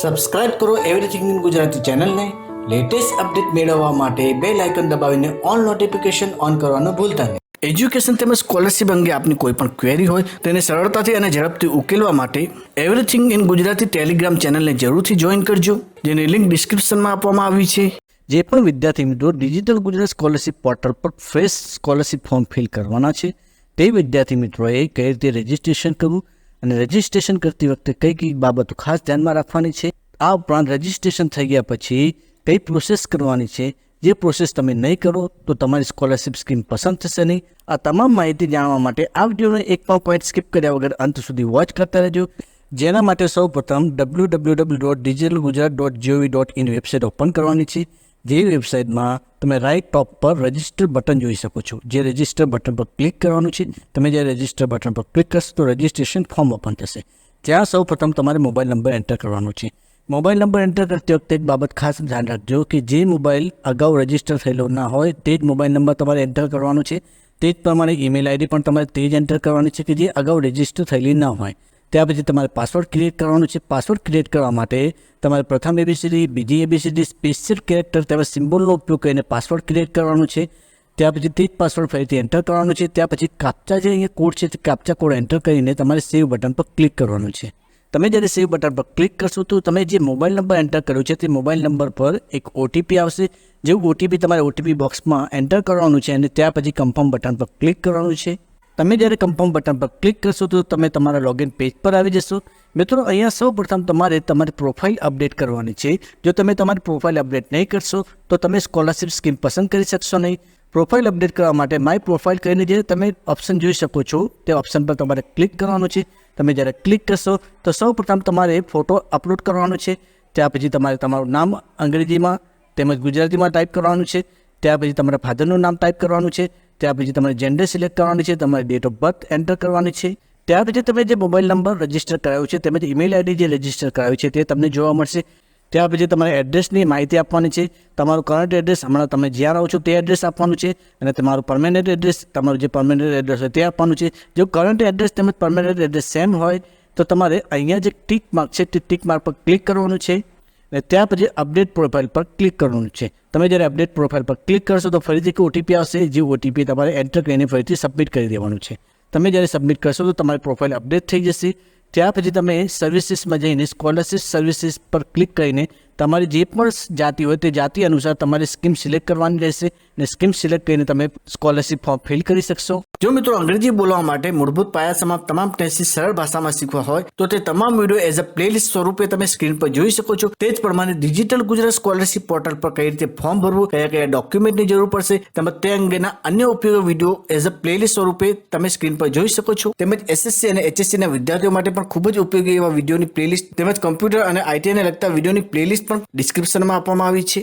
Subscribe કરો everything in Gujarati ચેનલને latest update મેળવવા માટે બેલ આઇકન દબાવીને ઓલ નોટિફિકેશન ઓન કરવાનું ભૂલતા નહીં. એજ્યુકેશન તેમજ સ્કોલરશિપ અંગે આપની કોઈ પણ ક્વેરી હોય તેને સરળતાથી અને ઝડપથી ઉકેલવા માટે એવરીથિંગ ઇન ગુજરાતી ટેલિગ્રામ ચેનલને જરૂરથી જોઈન કરજો, જેની લિંક ડિસ્ક્રિપ્શનમાં આપવામાં આવી છે. જે પણ વિદ્યાર્થી મિત્રો ડિજિટલ ગુજરાત સ્કોલરશિપ પોર્ટલ પર ફ્રેશ સ્કોલરશિપ ફોર્મ ફિલ કરવાના છે, તે વિદ્યાર્થી મિત્રોએ કઈ રીતે રજિસ્ટ્રેશન કરવું અને રજિસ્ટ્રેશન કરતી વખતે કઈ બાબતો ખાસ ધ્યાનમાં રાખવાની છે. આ ઉપરાંત રજિસ્ટ્રેશન થઈ ગયા પછી કઈ પ્રોસેસ કરવાની છે, જે પ્રોસેસ તમે નહીં કરો તો તમારી સ્કોલરશિપ સ્કીમ પસંદ થશે નહીં. આ તમામ માહિતી જાણવા માટે આ વિડીયોને એક પણ પોઈન્ટ સ્કીપ કર્યા વગર અંત સુધી વોચ કરતા રહેજો. જેના માટે સૌપ્રથમ www.digitalgujarat.gov.in વેબસાઇટ ઓપન કરવાની છે. જે વેબસાઇટમાં તમે રાઇટ ટોપ પર રજિસ્ટર બટન જોઈ શકો છો. જે રજિસ્ટર બટન પર ક્લિક કરવાનું છે. તમે જ્યારે રજિસ્ટર બટન પર ક્લિક કરશો તો રજિસ્ટ્રેશન ફોર્મ ઓપન થશે. ત્યાં સૌપ્રથમ તમારે મોબાઈલ નંબર એન્ટર કરવાનો છે. મોબાઈલ નંબર એન્ટર કરતી વખતે એક બાબત ખાસ ધ્યાન રાખજો કે જે મોબાઈલ અગાઉ રજિસ્ટર થયેલો ના હોય તે જ મોબાઈલ નંબર તમારે એન્ટર કરવાનો છે. તે જ પ્રમાણે ઈમેલ આઈડી પણ તમારે તે જ એન્ટર કરવાની છે કે જે અગાઉ રજિસ્ટર થયેલી ના હોય. ત્યાર પછી તમારે પાસવર્ડ ક્રિએટ કરવાનો છે. પાસવર્ડ ક્રિએટ કરવા માટે તમારે પ્રથમ એબીસીડી, બીજી એબીસીડી, સ્પેશિયલ કેરેક્ટર તેમજ સિમ્બોલનો ઉપયોગ કરીને પાસવર્ડ ક્રિએટ કરવાનો છે. ત્યાર પછી તે જ પાસવર્ડ ફરીથી એન્ટર કરવાનો છે. ત્યાર પછી કાપ્ચા જે અહીંયા કોડ છે તે કાપ્ચા કોડ એન્ટર કરીને તમારે સેવ બટન પર ક્લિક કરવાનું છે. તમે જ્યારે સેવ બટન પર ક્લિક કરશો તો તમે જે મોબાઈલ નંબર એન્ટર કર્યો છે તે મોબાઈલ નંબર પર એક ઓટીપી આવશે. જેવું ઓટીપી તમારે ઓટીપી બોક્સમાં એન્ટર કરવાનું છે અને ત્યાર પછી કન્ફર્મ બટન પર ક્લિક કરવાનું છે. તમે જ્યારે કન્ફર્મ બટન પર ક્લિક કરશો તો તમે તમારા લોગિન પેજ પર આવી જશો. મિત્રો અહીંયા સૌપ્રથમ તમારે તમારી પ્રોફાઇલ અપડેટ કરવાની છે. જો તમે તમારી પ્રોફાઇલ અપડેટ નહીં કરશો તો તમે સ્કોલરશિપ સ્કીમ પસંદ કરી શકશો નહીં. પ્રોફાઇલ અપડેટ કરવા માટે માય પ્રોફાઇલ કરીને જે તમે ઓપ્શન જોઈ શકો છો તે ઓપ્શન પર તમારે ક્લિક કરવાનું છે. તમે જ્યારે ક્લિક કરશો તો સૌપ્રથમ તમારે ફોટો અપલોડ કરવાનો છે. ત્યાર પછી તમારે તમારું નામ અંગ્રેજીમાં તેમજ ગુજરાતીમાં ટાઈપ કરવાનું છે. ત્યાર પછી તમારા ફાધરનું નામ ટાઈપ કરવાનું છે. ત્યાર પછી તમારે જેન્ડર સિલેક્ટ કરવાની છે. તમારી ડેટ ઓફ બર્થ એન્ટર કરવાની છે. ત્યાર પછી તમે જે મોબાઈલ નંબર રજિસ્ટર કરાવ્યો છે તેમજ ઈમેલ આઈડી જે રજિસ્ટર કરાવ્યું છે તે તમને જોવા મળશે. ત્યાર પછી તમારે એડ્રેસની માહિતી આપવાની છે. તમારું કરંટ એડ્રેસ, હમણાં તમે જ્યાં રહો છો તે એડ્રેસ આપવાનું છે અને તમારું પરમેનન્ટ એડ્રેસ, તમારું જે પરમેનન્ટ એડ્રેસ હોય તે આપવાનું છે. જો કરંટ એડ્રેસ તેમજ પરમેનન્ટ એડ્રેસ સેમ હોય તો તમારે અહીંયા જે ટીક માર્ક છે તે ટીક માર્ક પર ક્લિક કરવાનું છે અને ત્યાર પછી અપડેટ પ્રોફાઇલ પર ક્લિક કરવાનું છે. તમે જ્યારે અપડેટ પ્રોફાઇલ પર ક્લિક કરશો તો ફરીથી એક ઓટીપી આવશે. જે ઓટીપી તમારે એન્ટર કરીને ફરીથી સબમિટ કરી દેવાનું છે. તમે જ્યારે સબમિટ કરશો તો તમારી પ્રોફાઇલ અપડેટ થઈ જશે. ત્યાર પછી તમે સર્વિસીસમાં જઈને સ્કોલરશિપ સર્વિસીસ પર ક્લિક કરીને તમારી જે પણ જાતિ હોય તે જાતિ અનુસાર તમારી સ્કીમ સિલેક્ટ કરવાની રહેશે અને સ્કીમ સિલેક્ટ કરીને તમે સ્કોલરશિપ ફોર્મ ફિલ કરી શકશો. જો મિત્રો અંગ્રેજી બોલવા માટે મૂળભૂત પાયા સમાન તમામ ટેસ્ટ સરળ ભાષામાં શીખવા હોય તો તે તમામ વિડીયો એઝ અ પ્લેલિસ્ટ સ્વરૂપે તમે સ્ક્રીન પર જોઈ શકો છો. તે જ પ્રમાણે ડિજિટલ ગુજરાત સ્કોલરશિપ પોર્ટલ પર કઈ રીતે ફોર્મ ભરવું, કયા ડોક્યુમેન્ટની જરૂર પડશે તેમજ તે અંગેના અન્ય ઉપયોગી વિડીયો એઝ અ પ્લેલિસ્ટ સ્વરૂપે તમે સ્ક્રીન પર જોઈ શકો છો. તેમજ એસએસસી અને એચએસસીના વિદ્યાર્થીઓ માટે પણ ખૂબ જ ઉપયોગી એવા વિડીયોની પ્લેલિસ્ટ તેમજ કમ્પ્યુટર અને આઈટીઆઈને લગતા વિડીયોની પ્લેલિસ્ટ પણ ડિસ્ક્રિપ્શનમાં આપવામાં આવી છે.